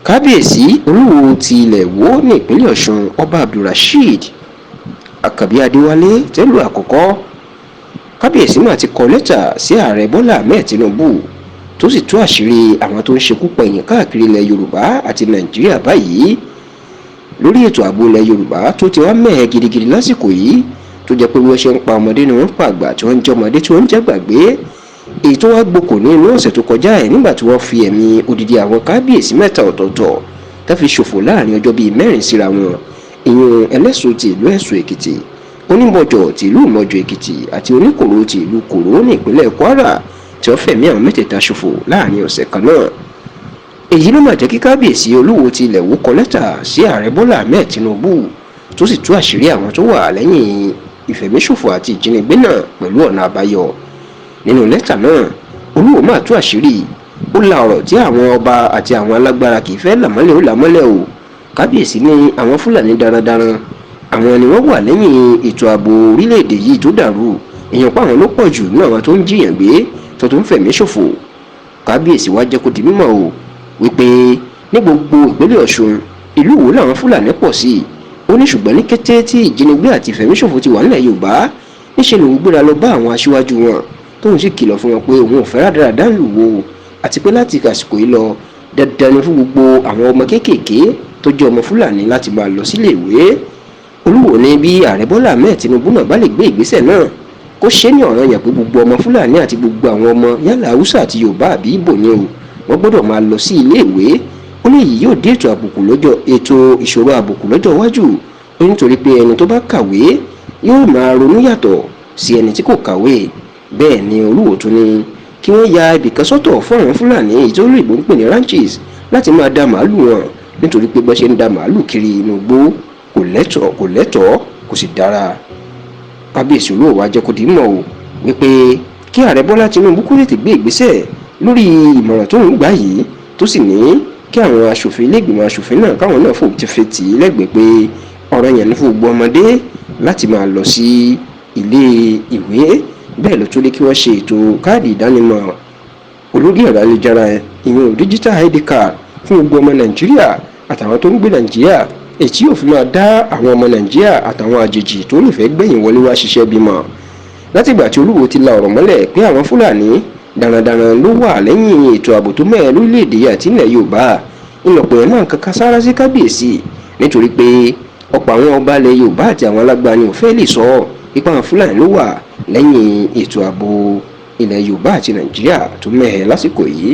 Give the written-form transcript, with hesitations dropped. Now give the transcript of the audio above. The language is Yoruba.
kábíyèsí Oluwoo ti ilẹ̀ Ìwó ní ìpínlẹ̀ Ọ̀ṣun ọba Abdulrasheed Àkànbí Adéwálé tẹ́lú àkọ́kọ́. kábíyèsí náà ti kọ lẹ́tà sí ààrẹ Bọ́lá Ahmed Tinubu tó sì tú àṣírí àwọn tó ń ṣekú pa èèyàn káàkiri ilẹ̀ Yorùbá àti Nàìjíríà báyìí lórí ètò ààbò ilẹ̀ Yorùbá tó ti wá mẹ́hẹ̀ gidigidi lásìkò yìí tó jẹ́ pé bí wọ́n ṣe ń pa ọmọdé ni wọ́n ń pa àgbà tí wọ́n ń jẹ́ ọmọdé tí wọ́n ń jẹ́ gbàgbé. èyí tó wá gboko ní inú ọ̀sẹ̀ tó kọjá ẹ̀ nígbà tí wọ́n fi ẹ̀mí odidi àwọn kábíyèsí mẹ́ta ọ̀tọ̀ọ̀tọ̀ tá fi ṣòfò láàrin ọjọ́ bíi mẹ́rin síra wọn. ìyẹn ẹlẹ́sùn ti ìlú Ẹ̀sùn Èkìtì, onímọ̀jọ̀ ti ìlú Ìmọ̀jọ̀ Èkìtì àti oníkòró ti ìlú Kòró ní ìpínlẹ̀ Kwara tí wọ́n fẹ̀mí àwọn mẹ́tẹ̀ẹ̀ta ṣòfò láàrin ọ̀sẹ̀ kan náà. èyí ló máa jẹ́ kí kábíyèsí Olúwo ti ilẹ̀ Ìwó kọ lẹ́tà sí ààrẹ Bọ́lá Ahmed Tinubu tó sì tú àṣírí àwọn tó wà lẹ́yìn ìfẹ̀míṣòfò àti ìjínigbé náà pẹ̀lú ọ̀nà àbáyọ. nínú lẹ́tà náà Olúwo máa tú àṣírí, ó la ọ̀rọ̀ tí àwọn ọba àti àwọn alágbára kì í fẹ́ làmọ́lẹ̀ ó làmọ́lẹ̀ o. kábíyèsí ní àwọn Fúlàní darandaran àwọn ni wọ́n wà lẹ́yìn ètò ààbò orílẹ̀-èdè yìí tó dàrú, èèyàn pa àwọn ló pọ̀ jù nínú àwọn tó ń jiyàn gbé tó ń fẹ̀mí ṣòfò. kábíyèsí wá jẹ́ kó di mímọ̀ o wípé ní gbogbo ìpínlẹ̀ Ọ̀ṣun ìlú Ìwó làwọn Fúlàní pọ̀ sí. ó ní ṣùgbọ́n ní kété tí ìjínigbé àti ìfẹ̀míṣòfò ti wà nílẹ̀ Yorùbá níṣẹ́ lòun gbéra lọ bá àwọn aṣíwájú wọn tóun sì kìlọ̀ fún wọn pé òun ò fẹ́ rádaràdá ìlú Ìwó àti pé láti àsìkò yìí lọ dandan ni fún gbogbo àwọn ọmọ kéékèèké tó jẹ́ ọmọ Fúlàní láti máa lọ sílé ìwé. Olúwo ní bí ààrẹ Bọ́lá Ahmed Tinubu náà bá lè gbé ìgbésẹ̀ náà kó ṣe ní ọ̀ranyàn pé gbogbo ọmọ Fúlàní àti gbogbo àwọn ọmọ yálà Haúsá àti Yorùbá àbí Ìgbò ni o wọ́n gbọ́dọ̀ máa lọ sí ilé ìwé. ó ní èyí yóò dé ètò ìṣòro àbùkù lọ́jọ́ iwájú. ó nítorí pé ẹni tó bá kàwé yóò máa ronú yàtọ̀ sí ẹni tí kò kàwé. bẹ́ẹ̀ ni Olúwo tún ní kí wọ́n ya ibìkan sọ́tọ̀ fún àwọn Fúlàní èyí tó lóyìnbó ń pè ní ranches láti máa da màálù wọn nítorí pé bọ́n ṣe ń da màálù kiri inú igbó kò lẹ́tọ̀ọ́ kò sì dára. kábíyèsí Olúwo wá jẹ́ kó di mọ̀ o wípé kí ààrẹ Bọ́lá Tinubu kó lè gbé ìgbésẹ̀ lórí ìmọ̀ràn tó ń gbà yìí tó sì ní kí àwọn aṣòfin ilé-ìgbìmọ̀ aṣòfin náà káwọn náà fò ti fi tì í lẹ́gbẹ̀ẹ́ pé ọ̀ranyàn ní fún gbogbo ọmọdé láti máa lọ sí ilé ìwé. bẹ́ẹ̀ ló tó lé kí wọ́n ṣe ètò káàdì ìdánimọ̀ olórí ẹ̀rọ ayélujára ìyẹn digital ID card fún gbogbo ọmọ Nàìjíríà àtàwọn tó ń gbé Nàìjíríà, èyí tí yóò fi máa dá àwọn ọmọ Nàìjíríà àtàwọn àjèjì tó lè fẹ́ gbẹ̀yìn wọlé wá ṣiṣẹ́ bímọ. látìgbà tí Olúwo ti la ọ̀rọ̀ mọ́lẹ̀ pé àwọn Fúlàní darandaran ló wà lẹ́yìn ètò ààbò tó mẹ́ẹ̀ lórílẹ̀‐èdè àti ilẹ̀ Yorùbá, ìlọ̀pọ̀ yẹn náà kankan sára sí kábíyèsí nítorí pé ọ̀pọ̀ àwọn ọba ilẹ̀ Yorùbá àti àwọn alágbára ni ò fẹ́ lè sọ ipa àwọn Fúlàní ló wà lẹ́yìn ètò ààbò ilẹ̀ Yorùbá àti Nàìjíríà tó mẹ́ẹ̀ lásìkò yìí.